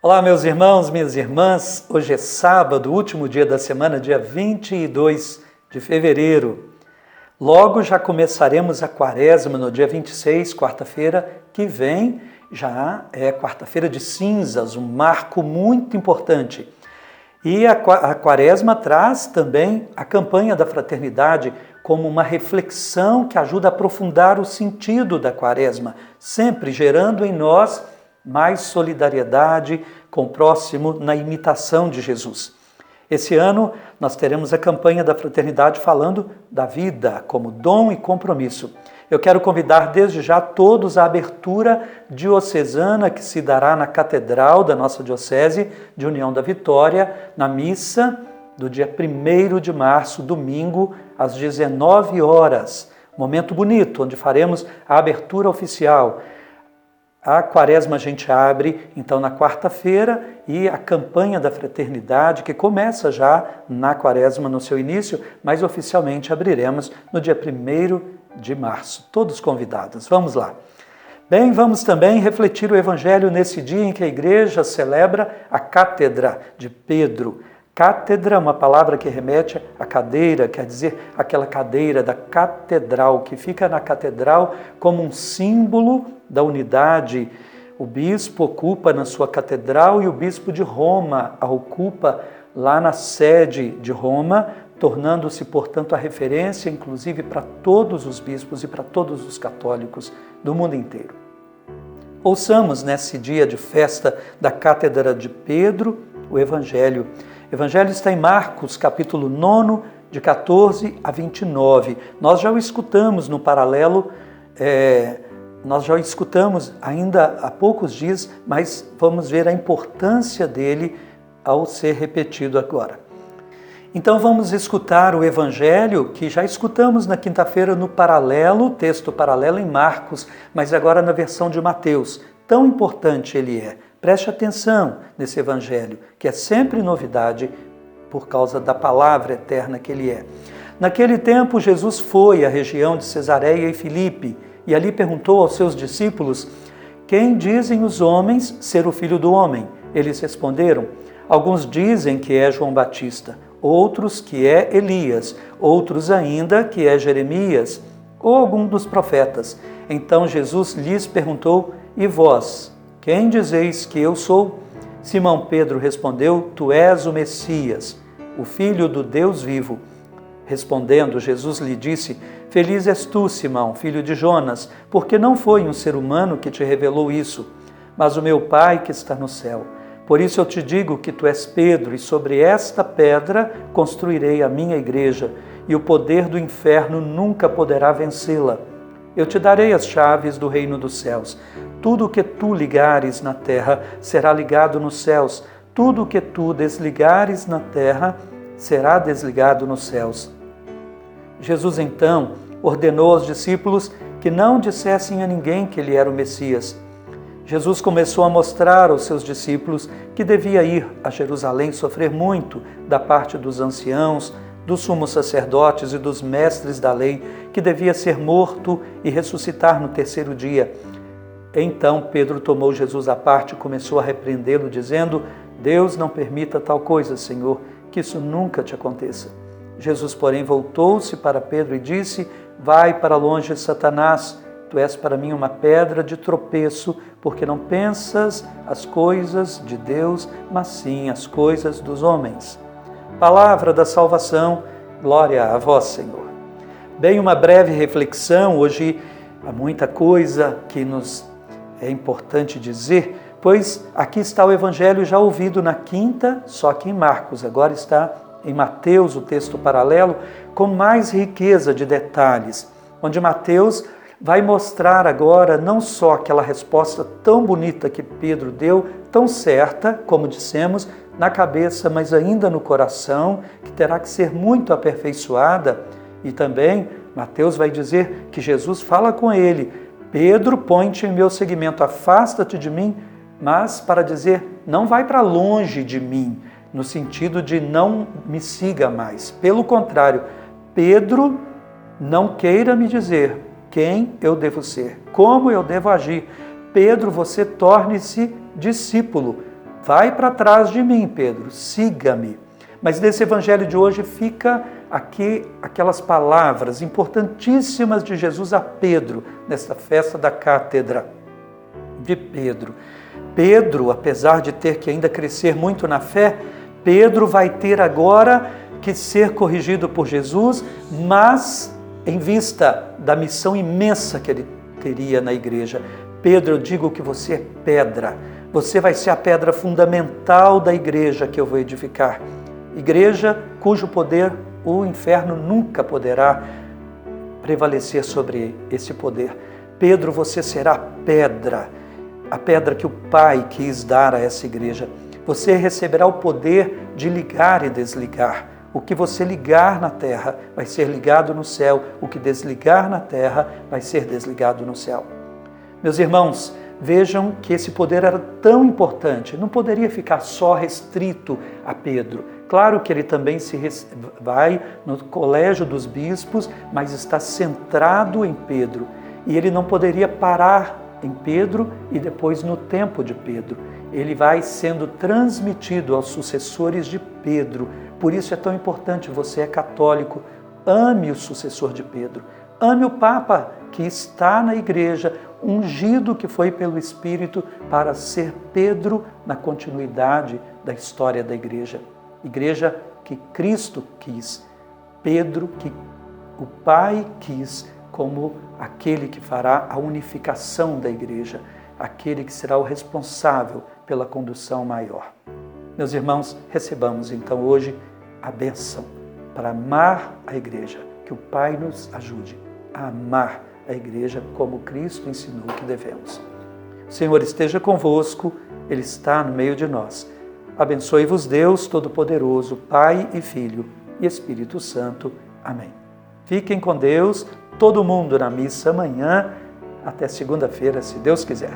Olá, meus irmãos, minhas irmãs. Hoje é sábado, último dia da semana, dia 22 de fevereiro. Logo já começaremos a quaresma no dia 26, quarta-feira que vem. Já é quarta-feira de cinzas, um marco muito importante. E a quaresma traz também a campanha da fraternidade como uma reflexão que ajuda a aprofundar o sentido da quaresma, sempre gerando em nós mais solidariedade com o próximo na imitação de Jesus. Esse ano nós teremos a campanha da fraternidade falando da vida como dom e compromisso. Eu quero convidar desde já todos à abertura diocesana que se dará na Catedral da nossa Diocese de União da Vitória, na missa do dia 1º de março, domingo, às 19 horas. Momento bonito, onde faremos a abertura oficial. A quaresma a gente abre, então, na quarta-feira e a campanha da fraternidade, que começa já na quaresma no seu início, mas oficialmente abriremos no dia 1º de março. Todos convidados. Vamos lá. Bem, vamos também refletir o Evangelho nesse dia em que a igreja celebra a Cátedra de Pedro. Cátedra é uma palavra que remete à cadeira, quer dizer, aquela cadeira da catedral, que fica na catedral como um símbolo da unidade. O bispo ocupa na sua catedral e o bispo de Roma a ocupa lá na sede de Roma, tornando-se, portanto, a referência, inclusive, para todos os bispos e para todos os católicos do mundo inteiro. Ouçamos nesse dia de festa da Cátedra de Pedro o Evangelho. O Evangelho está em Marcos, capítulo 9, de 14 a 29. Nós já o escutamos no paralelo, nós já o escutamos ainda há poucos dias, mas vamos ver a importância dele ao ser repetido agora. Então vamos escutar o Evangelho que já escutamos na quinta-feira no paralelo, texto paralelo em Marcos, mas agora na versão de Mateus. Tão importante ele é. Preste atenção nesse Evangelho, que é sempre novidade por causa da palavra eterna que ele é. Naquele tempo, Jesus foi à região de Cesareia e Filipe e ali perguntou aos seus discípulos: quem dizem os homens ser o Filho do Homem? Eles responderam: alguns dizem que é João Batista, outros que é Elias, outros ainda que é Jeremias ou algum dos profetas. Então Jesus lhes perguntou: e vós? Quem dizeis que eu sou? Simão Pedro respondeu: tu és o Messias, o Filho do Deus vivo. Respondendo, Jesus lhe disse: feliz és tu, Simão, filho de Jonas, porque não foi um ser humano que te revelou isso, mas o meu Pai que está no céu. Por isso eu te digo que tu és Pedro, e sobre esta pedra construirei a minha igreja, e o poder do inferno nunca poderá vencê-la. Eu te darei as chaves do reino dos céus. Tudo o que tu ligares na terra será ligado nos céus. Tudo o que tu desligares na terra será desligado nos céus. Jesus então ordenou aos discípulos que não dissessem a ninguém que ele era o Messias. Jesus começou a mostrar aos seus discípulos que devia ir a Jerusalém sofrer muito da parte dos anciãos, dos sumos sacerdotes e dos mestres da lei, que devia ser morto e ressuscitar no terceiro dia. Então Pedro tomou Jesus à parte e começou a repreendê-lo, dizendo: Deus não permita tal coisa, Senhor, que isso nunca te aconteça. Jesus, porém, voltou-se para Pedro e disse: vai para longe, Satanás, tu és para mim uma pedra de tropeço, porque não pensas as coisas de Deus, mas sim as coisas dos homens. Palavra da salvação, glória a vós, Senhor. Bem, uma breve reflexão. Hoje há muita coisa que nos é importante dizer, pois aqui está o Evangelho já ouvido na quinta, só que em Marcos. Agora está em Mateus, o texto paralelo, com mais riqueza de detalhes, onde Mateus vai mostrar agora não só aquela resposta tão bonita que Pedro deu, tão certa, como dissemos, na cabeça, mas ainda no coração, que terá que ser muito aperfeiçoada. E também Mateus vai dizer que Jesus fala com ele: Pedro, põe-te em meu seguimento, afasta-te de mim, mas para dizer, não vai para longe de mim, no sentido de não me siga mais. Pelo contrário, Pedro, não queira me dizer quem eu devo ser, como eu devo agir. Pedro, você torne-se discípulo, vai para trás de mim, Pedro, siga-me. Mas nesse evangelho de hoje fica aqui aquelas palavras importantíssimas de Jesus a Pedro, nesta festa da cátedra de Pedro. Pedro, apesar de ter que ainda crescer muito na fé, Pedro vai ter agora que ser corrigido por Jesus, mas em vista da missão imensa que ele teria na igreja. Pedro, eu digo que você é pedra, você vai ser a pedra fundamental da igreja que eu vou edificar. Igreja cujo poder o inferno nunca poderá prevalecer sobre esse poder. Pedro, você será a pedra que o Pai quis dar a essa igreja. Você receberá o poder de ligar e desligar. O que você ligar na terra vai ser ligado no céu, o que desligar na terra vai ser desligado no céu. Meus irmãos, vejam que esse poder era tão importante, não poderia ficar só restrito a Pedro. Claro que ele também vai no colégio dos bispos, mas está centrado em Pedro. E ele não poderia parar em Pedro e depois no tempo de Pedro. Ele vai sendo transmitido aos sucessores de Pedro. Por isso é tão importante, você é católico, ame o sucessor de Pedro. Ame o Papa que está na igreja, ungido que foi pelo Espírito para ser Pedro na continuidade da história da igreja. Igreja que Cristo quis, Pedro que o Pai quis como aquele que fará a unificação da igreja, aquele que será o responsável pela condução maior. Meus irmãos, recebamos então hoje a bênção para amar a igreja, que o Pai nos ajude a amar a igreja como Cristo ensinou que devemos. O Senhor esteja convosco, Ele está no meio de nós. Abençoe-vos Deus Todo-Poderoso, Pai e Filho e Espírito Santo. Amém. Fiquem com Deus, todo mundo na missa amanhã, até segunda-feira, se Deus quiser.